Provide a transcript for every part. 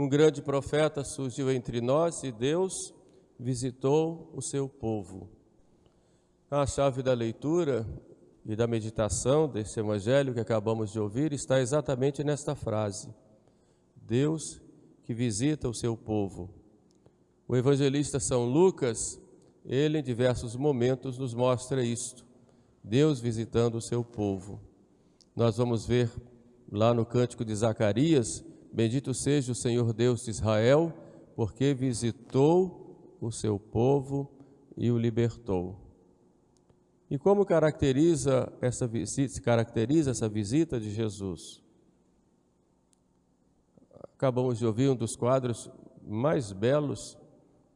um grande profeta surgiu entre nós e Deus visitou o seu povo. A chave da leitura e da meditação desse evangelho que acabamos de ouvir está exatamente nesta frase: Deus que visita o seu povo. O evangelista São Lucas, ele em diversos momentos nos mostra isto, Deus visitando o seu povo. Nós vamos ver lá no cântico de Zacarias: bendito seja o Senhor Deus de Israel, porque visitou o seu povo e o libertou. E como caracteriza essa visita de Jesus? Acabamos de ouvir um dos quadros mais belos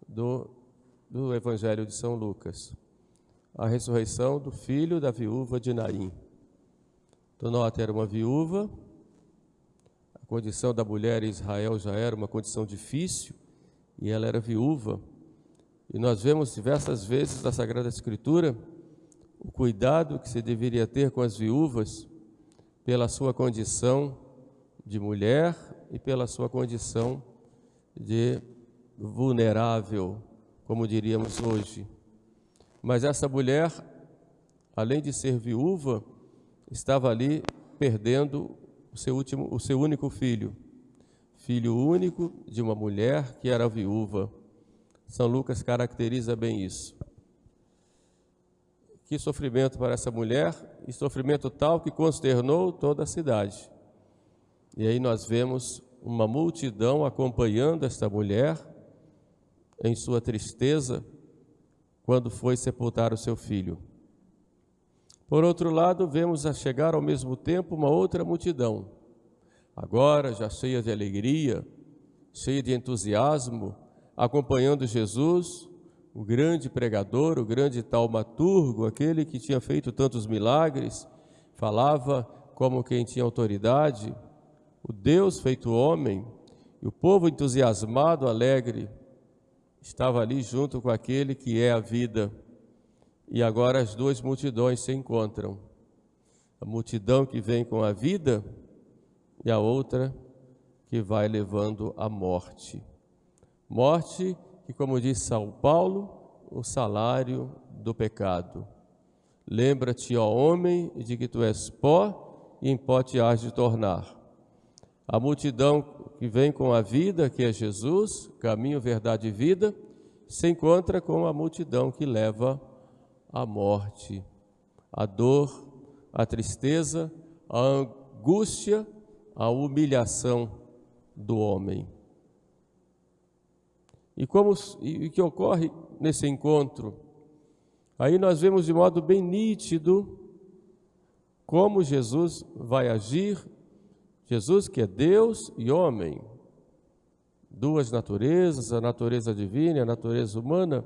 do Evangelho de São Lucas, a ressurreição do filho da viúva de Naim. Então, nota, era uma viúva, a condição da mulher em Israel já era uma condição difícil, e ela era viúva. E nós vemos diversas vezes na Sagrada Escritura o cuidado que se deveria ter com as viúvas pela sua condição de mulher e pela sua condição de vulnerável, como diríamos hoje. Mas essa mulher, além de ser viúva, estava ali perdendo o seu único filho, filho único de uma mulher que era viúva. São Lucas caracteriza bem isso. Que sofrimento para essa mulher, e sofrimento tal que consternou toda a cidade. E aí nós vemos uma multidão acompanhando esta mulher em sua tristeza quando foi sepultar o seu filho. Por outro lado, vemos a chegar ao mesmo tempo uma outra multidão, agora já cheia de alegria, cheia de entusiasmo, acompanhando Jesus, o grande pregador, o grande taumaturgo, aquele que tinha feito tantos milagres, falava como quem tinha autoridade, o Deus feito homem, e o povo entusiasmado, alegre, estava ali junto com aquele que é a vida. E agora as duas multidões se encontram. A multidão que vem com a vida e a outra que vai levando à morte. Morte que, como diz São Paulo, o salário do pecado. Lembra-te, ó homem, de que tu és pó e em pó te hás de tornar. A multidão que vem com a vida, que é Jesus, caminho, verdade e vida, se encontra com a multidão que leva à morte, a dor, a tristeza, a angústia, a humilhação do homem. E o que ocorre nesse encontro? Aí nós vemos de modo bem nítido como Jesus vai agir. Jesus que é Deus e homem, duas naturezas, a natureza divina e a natureza humana.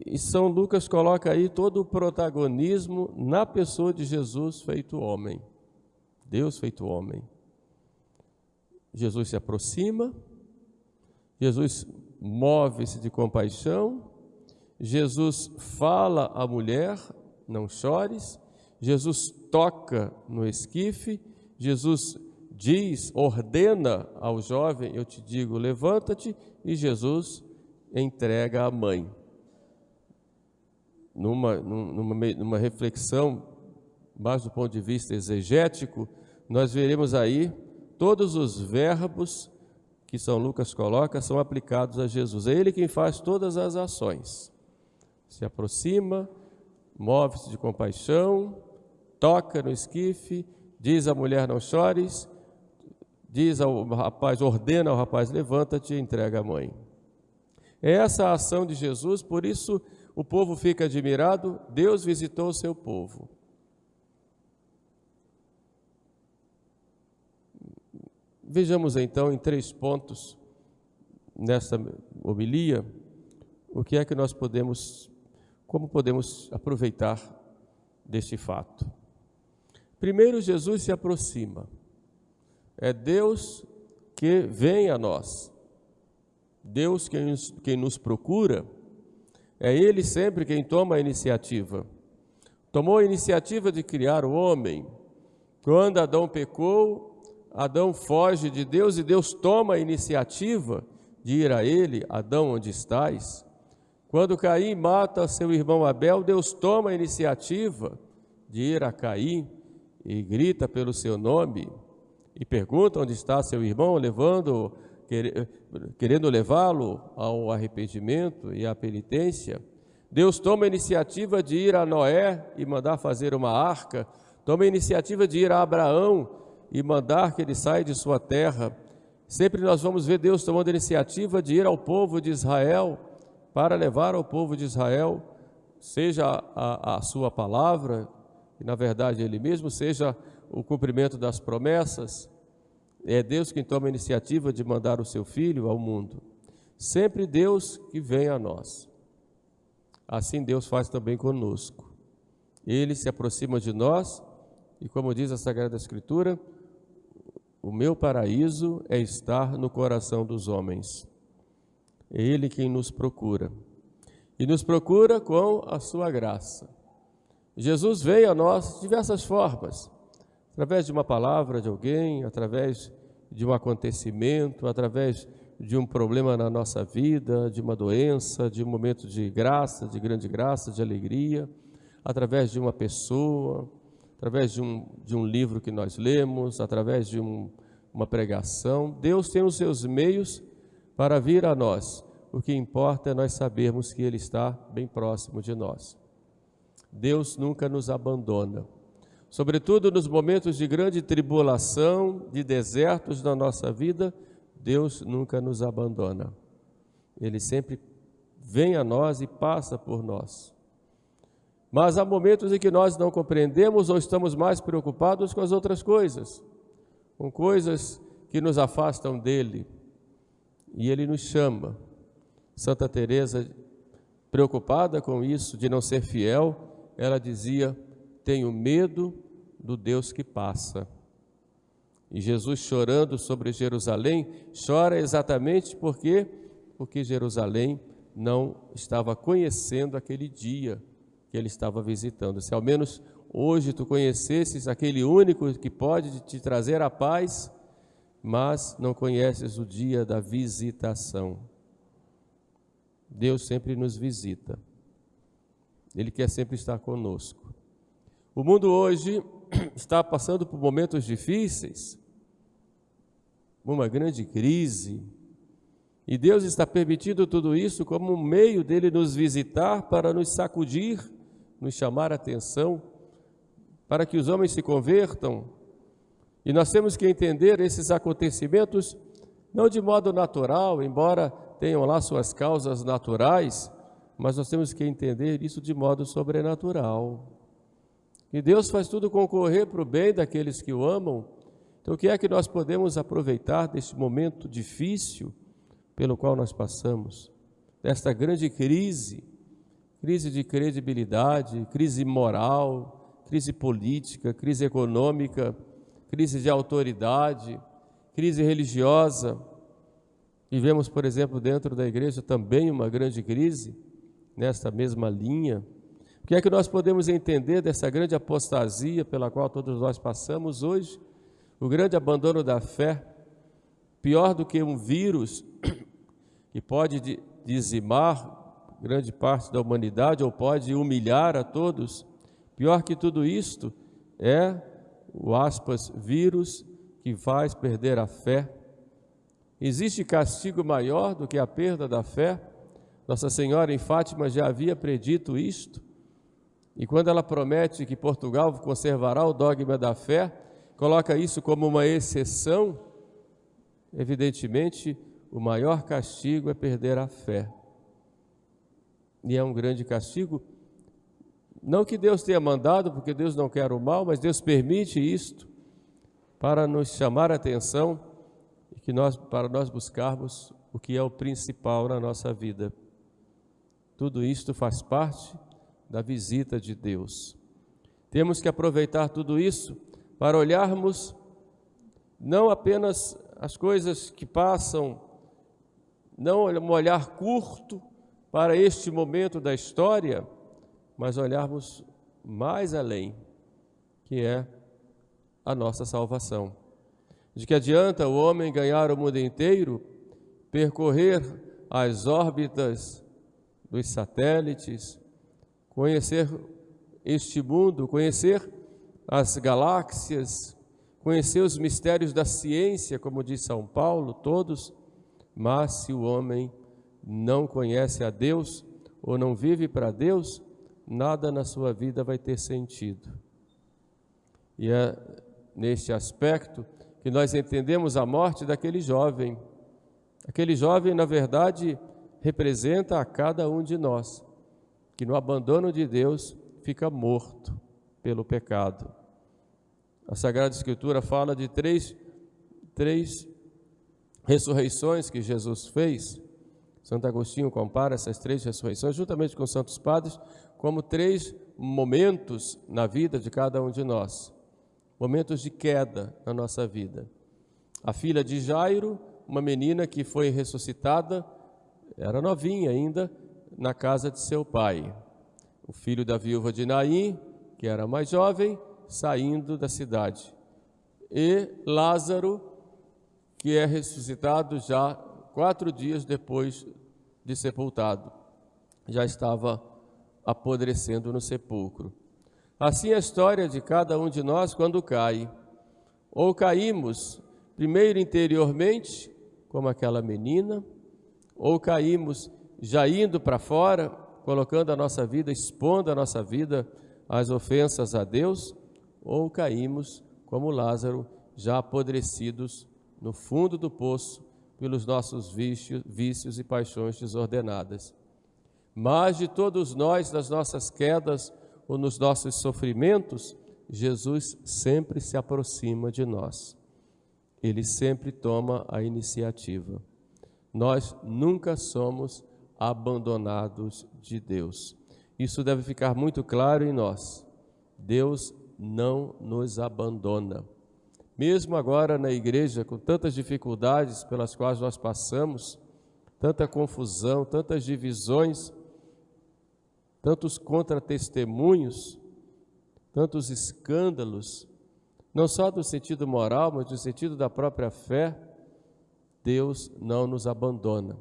E São Lucas coloca aí todo o protagonismo na pessoa de Jesus feito homem, Deus feito homem. Jesus se aproxima, Jesus move-se de compaixão, Jesus fala à mulher, não chores, Jesus toca no esquife, Jesus diz, ordena ao jovem, eu te digo, levanta-te, e Jesus entrega a mãe. Numa reflexão, mais do ponto de vista exegético, nós veremos aí todos os verbos que São Lucas coloca são aplicados a Jesus. É Ele quem faz todas as ações. Se aproxima, move-se de compaixão, toca no esquife, diz à mulher não chores, diz ao rapaz, ordena ao rapaz levanta-te e entrega a mãe. É essa a ação de Jesus, por isso o povo fica admirado, Deus visitou o seu povo. Vejamos então em 3 pontos nessa homilia, o que é que nós como podemos aproveitar deste fato. Primeiro, Jesus se aproxima. É Deus que vem a nós. Deus quem nos procura. É Ele sempre quem toma a iniciativa. Tomou a iniciativa de criar o homem. Quando Adão pecou, Adão foge de Deus e Deus toma a iniciativa de ir a ele: Adão, onde estás? Quando Caim mata seu irmão Abel, Deus toma a iniciativa de ir a Caim e grita pelo seu nome e pergunta onde está seu irmão, querendo levá-lo ao arrependimento e à penitência. Deus toma a iniciativa de ir a Noé e mandar fazer uma arca, toma a iniciativa de ir a Abraão e mandar que ele saia de sua terra. Sempre nós vamos ver Deus tomando a iniciativa de ir ao povo de Israel, para levar ao povo de Israel, seja a sua palavra, e na verdade Ele mesmo, seja o cumprimento das promessas. É Deus quem toma a iniciativa de mandar o seu Filho ao mundo. Sempre Deus que vem a nós. Assim Deus faz também conosco. Ele se aproxima de nós e, como diz a Sagrada Escritura, o meu paraíso é estar no coração dos homens. É Ele quem nos procura. E nos procura com a sua graça. Jesus veio a nós de diversas formas. Através de uma palavra de alguém, através de um acontecimento, através de um problema na nossa vida, de uma doença, de um momento de graça, de grande graça, de alegria, através de uma pessoa, através de um livro que nós lemos, através de uma pregação. Deus tem os seus meios para vir a nós. O que importa é nós sabermos que Ele está bem próximo de nós. Deus nunca nos abandona. Sobretudo nos momentos de grande tribulação, de desertos na nossa vida, Deus nunca nos abandona. Ele sempre vem a nós e passa por nós. Mas há momentos em que nós não compreendemos ou estamos mais preocupados com as outras coisas, com coisas que nos afastam dele, e Ele nos chama. Santa Teresa, preocupada com isso, de não ser fiel, ela dizia: tenho medo do Deus que passa. E Jesus, chorando sobre Jerusalém, chora exatamente porque Jerusalém não estava conhecendo aquele dia que Ele estava visitando. Se ao menos hoje tu conhecesses aquele único que pode te trazer a paz, mas não conheces o dia da visitação. Deus sempre nos visita. Ele quer sempre estar conosco. O mundo hoje está passando por momentos difíceis, uma grande crise, e Deus está permitindo tudo isso como um meio dele nos visitar, para nos sacudir, nos chamar a atenção, para que os homens se convertam. E nós temos que entender esses acontecimentos não de modo natural, embora tenham lá suas causas naturais, mas nós temos que entender isso de modo sobrenatural. E Deus faz tudo concorrer para o bem daqueles que o amam. Então, o que é que nós podemos aproveitar deste momento difícil pelo qual nós passamos? Desta grande crise de credibilidade, crise moral, crise política, crise econômica, crise de autoridade, crise religiosa. Vivemos, por exemplo, dentro da igreja também uma grande crise, nesta mesma linha. O que é que nós podemos entender dessa grande apostasia pela qual todos nós passamos hoje? O grande abandono da fé, pior do que um vírus que pode dizimar grande parte da humanidade ou pode humilhar a todos. Pior que tudo isto é o vírus que faz perder a fé. Existe castigo maior do que a perda da fé? Nossa Senhora em Fátima já havia predito isto, e quando ela promete que Portugal conservará o dogma da fé, coloca isso como uma exceção. Evidentemente, o maior castigo é perder a fé, e é um grande castigo. Não que Deus tenha mandado, porque Deus não quer o mal, mas Deus permite isto para nos chamar a atenção e para nós buscarmos o que é o principal na nossa vida. Tudo isto faz parte da visita de Deus. Temos que aproveitar tudo isso para olharmos não apenas as coisas que passam, não um olhar curto para este momento da história, mas olharmos mais além, que é a nossa salvação. De que adianta o homem ganhar o mundo inteiro, percorrer as órbitas dos satélites, conhecer este mundo, conhecer as galáxias, conhecer os mistérios da ciência, como diz São Paulo, todos, mas se o homem não conhece a Deus ou não vive para Deus, nada na sua vida vai ter sentido. E é neste aspecto que nós entendemos a morte daquele jovem. Aquele jovem, na verdade, representa a cada um de nós, que no abandono de Deus fica morto pelo pecado. A Sagrada Escritura fala de três ressurreições que Jesus fez. Santo Agostinho compara essas 3 ressurreições, juntamente com os santos padres, como 3 momentos na vida de cada um de nós. Momentos de queda na nossa vida. A filha de Jairo, uma menina que foi ressuscitada, era novinha ainda, na casa de seu pai. O filho da viúva de Naim, que era mais jovem, saindo da cidade. E Lázaro, que é ressuscitado já 4 dias depois de sepultado. Já estava apodrecendo no sepulcro. Assim é a história de cada um de nós quando cai. Ou caímos primeiro interiormente, como aquela menina, ou caímos já indo para fora, colocando a nossa vida, expondo a nossa vida às ofensas a Deus, ou caímos como Lázaro, já apodrecidos no fundo do poço pelos nossos vícios e paixões desordenadas. Mas de todos nós, nas nossas quedas ou nos nossos sofrimentos, Jesus sempre se aproxima de nós. Ele sempre toma a iniciativa. Nós nunca somos abandonados de Deus. Isso deve ficar muito claro em nós. Deus não nos abandona. Mesmo agora na igreja, com tantas dificuldades pelas quais nós passamos, tanta confusão, tantas divisões, tantos contra-testemunhos, tantos escândalos, não só do sentido moral, mas do sentido da própria fé, Deus não nos abandona.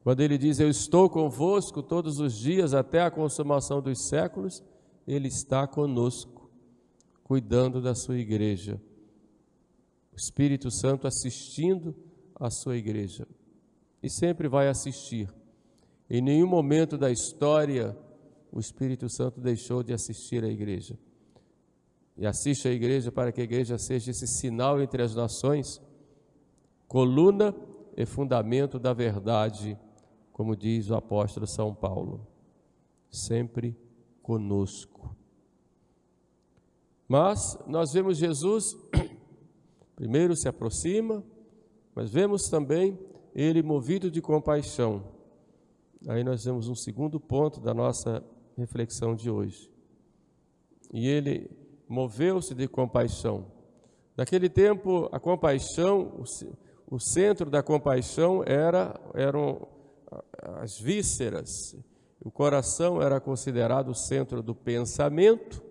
Quando Ele diz, eu estou convosco todos os dias até a consumação dos séculos, Ele está conosco, cuidando da sua igreja. O Espírito Santo assistindo a sua igreja. E sempre vai assistir. Em nenhum momento da história o Espírito Santo deixou de assistir a igreja. E assiste a igreja para que a igreja seja esse sinal entre as nações, coluna e fundamento da verdade, como diz o apóstolo São Paulo, sempre conosco. Mas nós vemos Jesus, primeiro se aproxima, mas vemos também Ele movido de compaixão. Aí nós vemos um segundo ponto da nossa reflexão de hoje. E Ele moveu-se de compaixão. Naquele tempo, a compaixão, o centro da compaixão eram as vísceras. O coração era considerado o centro do pensamento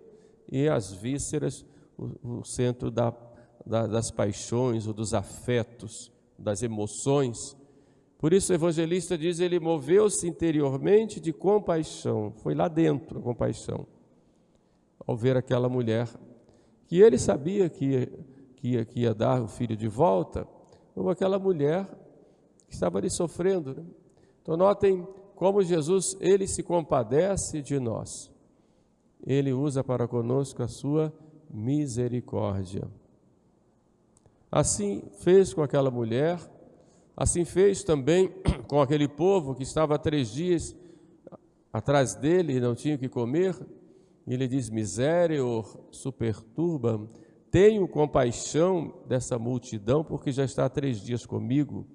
e as vísceras o centro das paixões ou dos afetos, das emoções. Por isso o evangelista diz, ele moveu-se interiormente de compaixão, foi lá dentro a compaixão, ao ver aquela mulher, que ele sabia que ia dar o filho de volta, ou aquela mulher que estava ali sofrendo, né? Então notem como Jesus, ele se compadece de nós, ele usa para conosco a sua misericórdia. Assim fez com aquela mulher, assim fez também com aquele povo que estava 3 dias atrás dele e não tinha o que comer. E ele diz, Miserior superturba, tenho compaixão dessa multidão, porque já está há 3 dias comigo.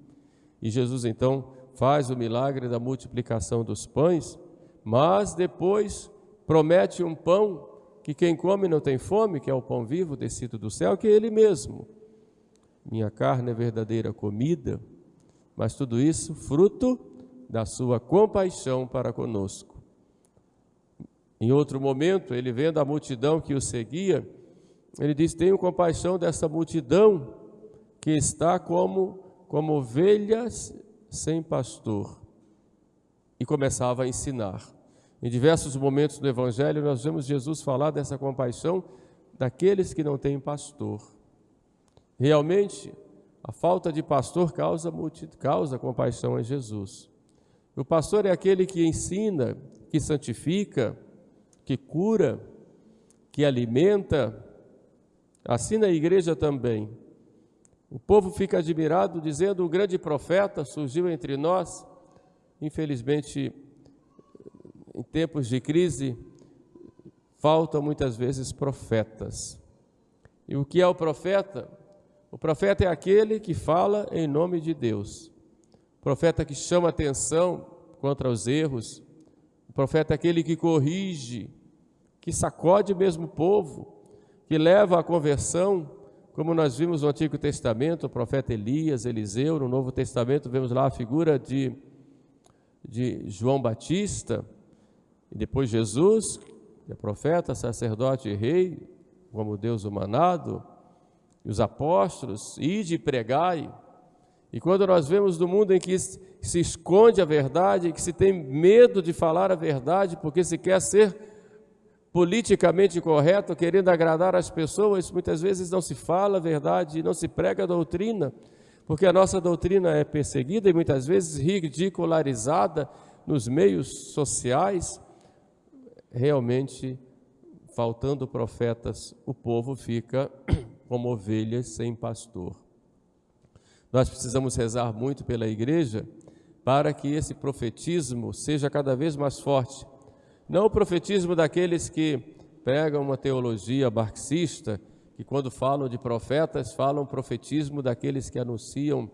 E Jesus então faz o milagre da multiplicação dos pães, mas depois promete um pão que quem come não tem fome, que é o pão vivo descido do céu, que é Ele mesmo. Minha carne é verdadeira comida, mas tudo isso fruto da sua compaixão para conosco. Em outro momento, ele vendo a multidão que o seguia, ele diz, tenho compaixão dessa multidão, que está como ovelhas sem pastor. E começava a ensinar. Em diversos momentos do Evangelho, nós vemos Jesus falar dessa compaixão daqueles que não têm pastor. Realmente, a falta de pastor causa compaixão em Jesus. O pastor é aquele que ensina, que santifica, que cura, que alimenta. Assim na igreja também. O povo fica admirado, dizendo: um grande profeta surgiu entre nós. Infelizmente, em tempos de crise, faltam muitas vezes profetas. E o que é o profeta? O profeta é aquele que fala em nome de Deus. O profeta que chama atenção contra os erros. O profeta é aquele que corrige, que sacode mesmo o povo, que leva à conversão, como nós vimos no Antigo Testamento, o profeta Elias, Eliseu. No Novo Testamento vemos lá a figura de João Batista, e depois Jesus, que é profeta, sacerdote e rei, como Deus o manado, e os apóstolos, ide e pregai. E quando nós vemos no mundo em que se esconde a verdade, que se tem medo de falar a verdade, porque se quer ser politicamente correto, querendo agradar as pessoas, muitas vezes não se fala a verdade, não se prega a doutrina, porque a nossa doutrina é perseguida e muitas vezes ridicularizada nos meios sociais. Realmente, faltando profetas, o povo fica como ovelhas sem pastor. Nós precisamos rezar muito pela igreja para que esse profetismo seja cada vez mais forte. Não o profetismo daqueles que pregam uma teologia marxista, que quando falam de profetas, falam profetismo daqueles que anunciam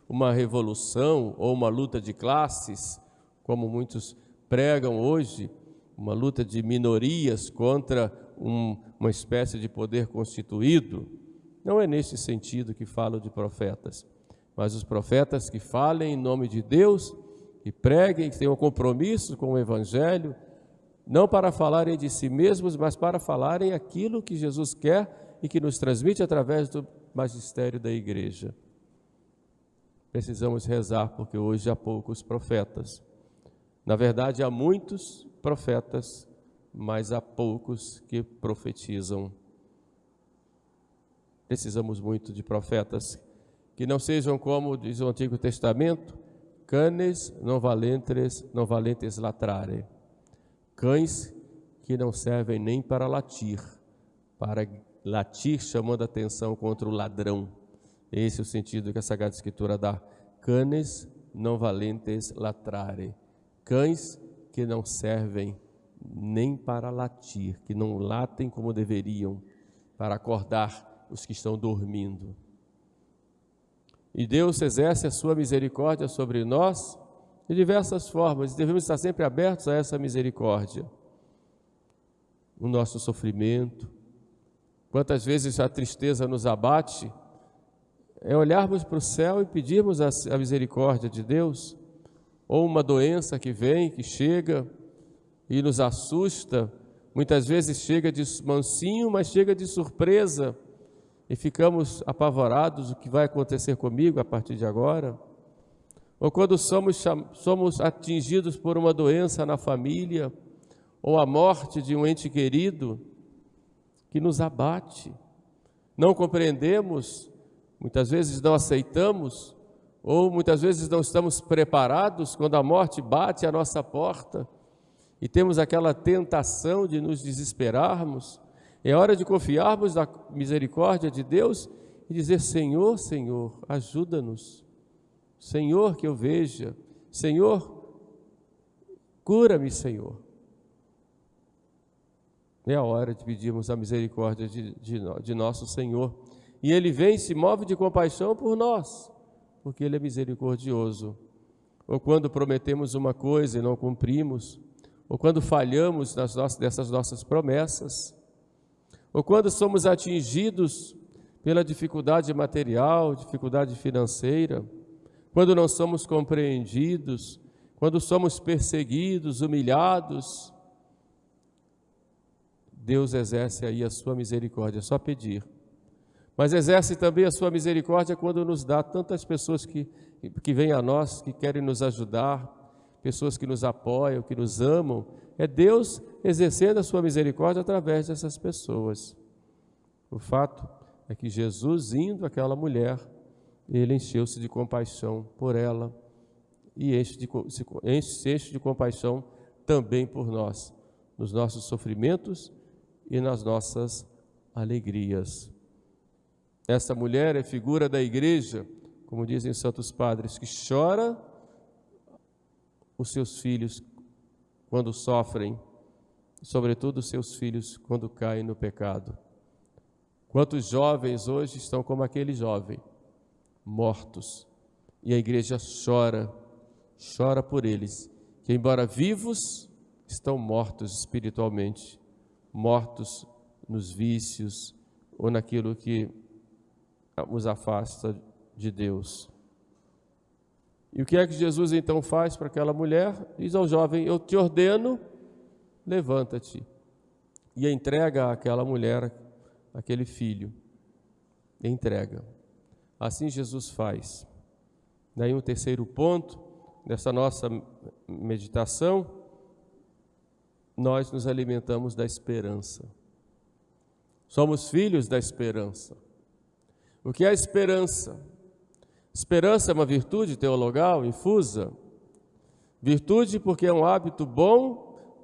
uma revolução ou uma luta de classes, como muitos pregam hoje, uma luta de minorias contra uma espécie de poder constituído. Não é nesse sentido que falo de profetas, mas os profetas que falem em nome de Deus, que preguem, que tenham compromisso com o Evangelho, não para falarem de si mesmos, mas para falarem aquilo que Jesus quer e que nos transmite através do magistério da igreja. Precisamos rezar, porque hoje há poucos profetas. Na verdade, há muitos profetas, mas há poucos que profetizam. Precisamos muito de profetas que não sejam, como diz o Antigo Testamento, canes non valentes latrare, cães que não servem nem para latir chamando a atenção contra o ladrão. Esse é o sentido que a Sagrada Escritura dá. Canes non valentes latrare, cães que não servem nem para latir, que não latem como deveriam, para acordar os que estão dormindo. E Deus exerce a sua misericórdia sobre nós de diversas formas, e devemos estar sempre abertos a essa misericórdia. O nosso sofrimento, quantas vezes a tristeza nos abate, é olharmos para o céu e pedirmos a misericórdia de Deus, ou uma doença que vem, que chega e nos assusta, muitas vezes chega de mansinho, mas chega de surpresa, e ficamos apavorados: o que vai acontecer comigo a partir de agora? Ou quando somos atingidos por uma doença na família, ou a morte de um ente querido, que nos abate, não compreendemos, muitas vezes não aceitamos, ou muitas vezes não estamos preparados quando a morte bate à nossa porta, e temos aquela tentação de nos desesperarmos. É hora de confiarmos na misericórdia de Deus e dizer: Senhor, Senhor, ajuda-nos. Senhor, que eu veja. Senhor, cura-me, Senhor. É a hora de pedirmos a misericórdia de nosso Senhor. E Ele vem e se move de compaixão por nós, porque Ele é misericordioso. Ou quando prometemos uma coisa e não cumprimos, ou quando falhamos dessas nossas promessas, ou quando somos atingidos pela dificuldade material, dificuldade financeira, quando não somos compreendidos, quando somos perseguidos, humilhados, Deus exerce aí a sua misericórdia. É só pedir. mas exerce também a sua misericórdia quando nos dá tantas pessoas que vêm a nós, que querem nos ajudar, pessoas que nos apoiam, que nos amam. É Deus exercendo a sua misericórdia através dessas pessoas. O fato é que Jesus, indo àquela mulher, ele encheu-se de compaixão por ela e se enche de compaixão também por nós, nos nossos sofrimentos e nas nossas alegrias. Essa mulher é figura da igreja, como dizem os santos padres, que chora os seus filhos quando sofrem, sobretudo os seus filhos quando caem no pecado. Quantos jovens hoje estão como aquele jovem, mortos, e a igreja chora por eles, que embora vivos, estão mortos espiritualmente, mortos nos vícios ou naquilo que os afasta de Deus. E o que é que Jesus então faz para aquela mulher? Diz ao jovem: eu te ordeno, levanta-te. E entrega àquela mulher aquele filho. Entrega. Assim Jesus faz. Daí um terceiro ponto dessa nossa meditação: nós nos alimentamos da esperança. Somos filhos da esperança. O que é a esperança? Esperança é uma virtude teologal infusa. Virtude porque é um hábito bom,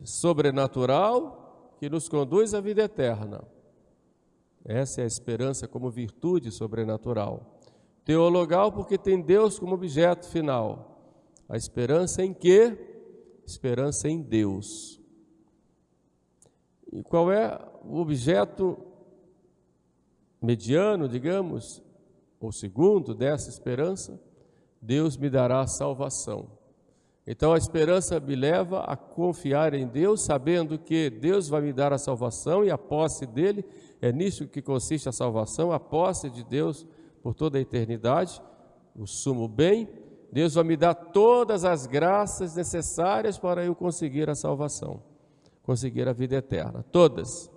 sobrenatural, que nos conduz à vida eterna. Essa é a esperança como virtude sobrenatural. Teologal porque tem Deus como objeto final. A esperança em quê? Esperança em Deus. E qual é o objeto mediano, digamos, ou segundo dessa esperança? Deus me dará a salvação. Então a esperança me leva a confiar em Deus, sabendo que Deus vai me dar a salvação e a posse dele. É nisso que consiste a salvação, a posse de Deus por toda a eternidade, o sumo bem. Deus vai me dar todas as graças necessárias para eu conseguir a salvação, conseguir a vida eterna, todas.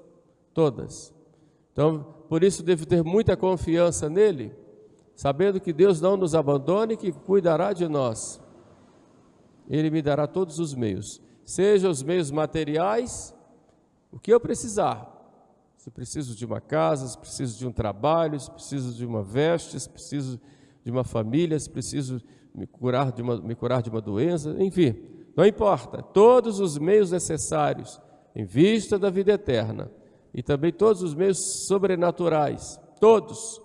Então, por isso devo ter muita confiança nele, sabendo que Deus não nos abandona e que cuidará de nós. Ele me dará todos os meios, seja os meios materiais, o que eu precisar. Se preciso de uma casa, se preciso de um trabalho, se preciso de uma veste, se preciso de uma família, se preciso me curar de uma doença, enfim, não importa. Todos os meios necessários em vista da vida eterna e também todos os meios sobrenaturais, todos.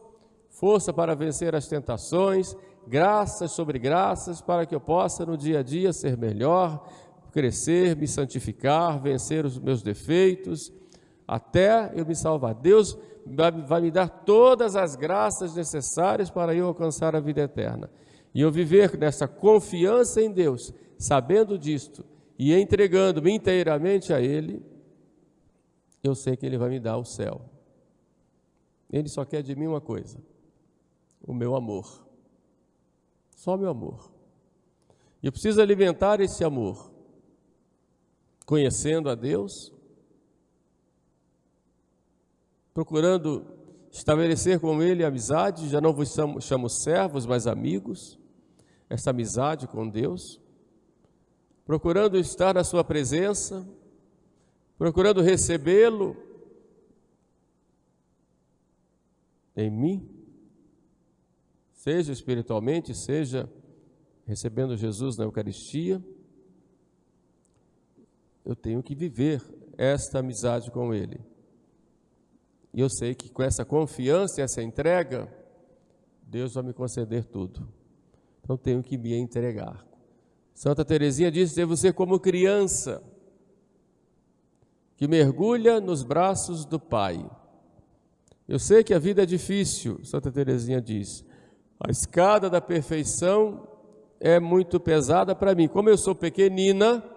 Força para vencer as tentações, graças sobre graças, para que eu possa no dia a dia ser melhor, crescer, me santificar, vencer os meus defeitos, até eu me salvar. Deus vai me dar todas as graças necessárias para eu alcançar a vida eterna. E eu viver nessa confiança em Deus, sabendo disto e entregando-me inteiramente a Ele, eu sei que Ele vai me dar o céu. Ele só quer de mim uma coisa: o meu amor. Só o meu amor. E eu preciso alimentar esse amor, conhecendo a Deus, procurando estabelecer com Ele amizade. Já não vos chamo servos, mas amigos. Essa amizade com Deus, procurando estar na sua presença, procurando recebê-lo em mim, seja espiritualmente, seja recebendo Jesus na Eucaristia. Eu tenho que viver esta amizade com Ele. E eu sei que com essa confiança e essa entrega, Deus vai me conceder tudo. Então tenho que me entregar. Santa Teresinha diz: devo ser como criança que mergulha nos braços do Pai. Eu sei que a vida é difícil, Santa Teresinha diz. A escada da perfeição é muito pesada para mim. Como eu sou pequenina,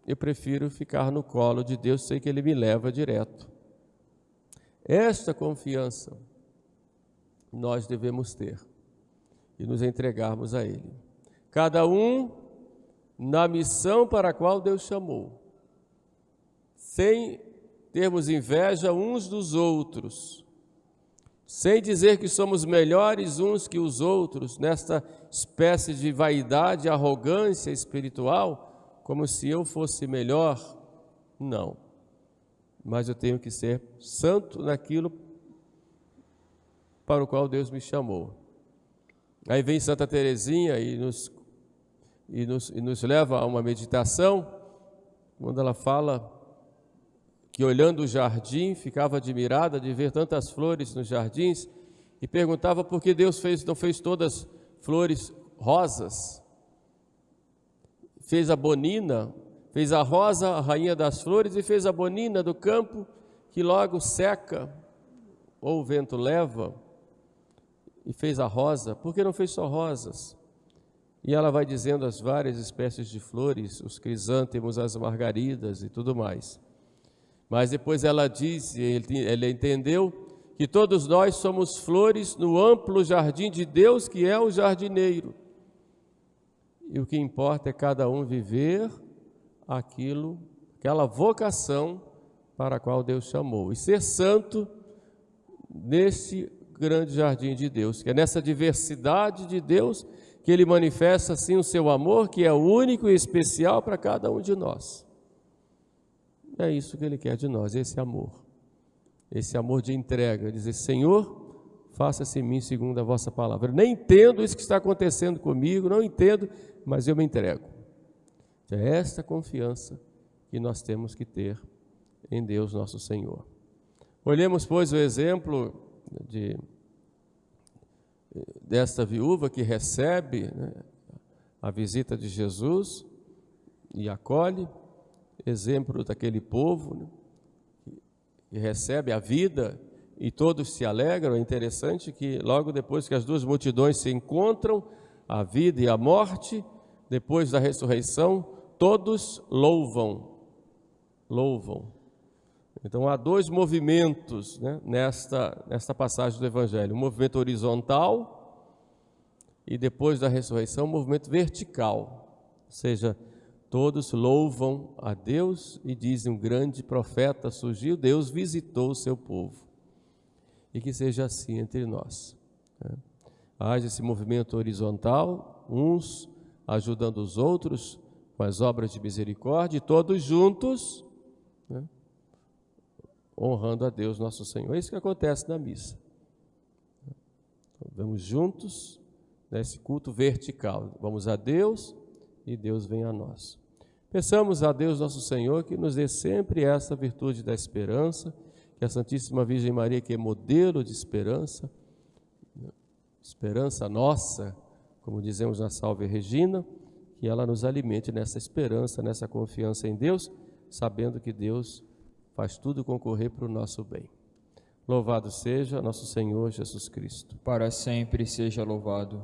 eu prefiro ficar no colo de Deus, sei que Ele me leva direto. Esta confiança nós devemos ter e nos entregarmos a Ele. Cada um na missão para a qual Deus chamou, sem termos inveja uns dos outros, sem dizer que somos melhores uns que os outros, nesta espécie de vaidade, arrogância espiritual, como se eu fosse melhor. Não, mas eu tenho que ser santo naquilo para o qual Deus me chamou. Aí vem Santa Teresinha e nos leva a uma meditação, quando ela fala que olhando o jardim, ficava admirada de ver tantas flores nos jardins e perguntava por que Deus não fez todas flores rosas. Fez a bonina, fez a rosa, a rainha das flores, e fez a bonina do campo, que logo seca, ou o vento leva, e fez a rosa. Por que não fez só rosas? E ela vai dizendo as várias espécies de flores, os crisântemos, as margaridas e tudo mais. Mas depois ela diz, ele entendeu, que todos nós somos flores no amplo jardim de Deus, que é o jardineiro. E o que importa é cada um viver aquela vocação para a qual Deus chamou. E ser santo nesse grande jardim de Deus, que é nessa diversidade de Deus que Ele manifesta assim o seu amor, que é único e especial para cada um de nós. É isso que Ele quer de nós, esse amor de entrega, dizer: Senhor, faça-se em mim segundo a vossa palavra. Eu nem entendo isso que está acontecendo comigo, não entendo, mas eu me entrego. É esta confiança que nós temos que ter em Deus nosso Senhor. Olhemos, pois, o exemplo desta viúva que recebe, né, a visita de Jesus e acolhe, exemplo daquele povo, né, que recebe a vida e todos se alegram. É interessante que logo depois que as duas multidões se encontram, a vida e a morte, depois da ressurreição, todos louvam. Então há dois movimentos, né, nesta passagem do Evangelho: um movimento horizontal e depois da ressurreição um movimento vertical, ou seja, todos louvam a Deus e dizem: um grande profeta surgiu, Deus visitou o seu povo. E que seja assim entre nós, né? Haja esse movimento horizontal, uns ajudando os outros com as obras de misericórdia, e todos juntos, né, honrando a Deus nosso Senhor. É isso que acontece na missa. Vamos juntos nesse culto vertical. Vamos a Deus e Deus vem a nós. Peçamos a Deus nosso Senhor que nos dê sempre essa virtude da esperança, que a Santíssima Virgem Maria, que é modelo de esperança nossa, como dizemos na Salve Regina, que ela nos alimente nessa esperança, nessa confiança em Deus, sabendo que Deus faz tudo concorrer para o nosso bem. Louvado seja nosso Senhor Jesus Cristo. Para sempre seja louvado.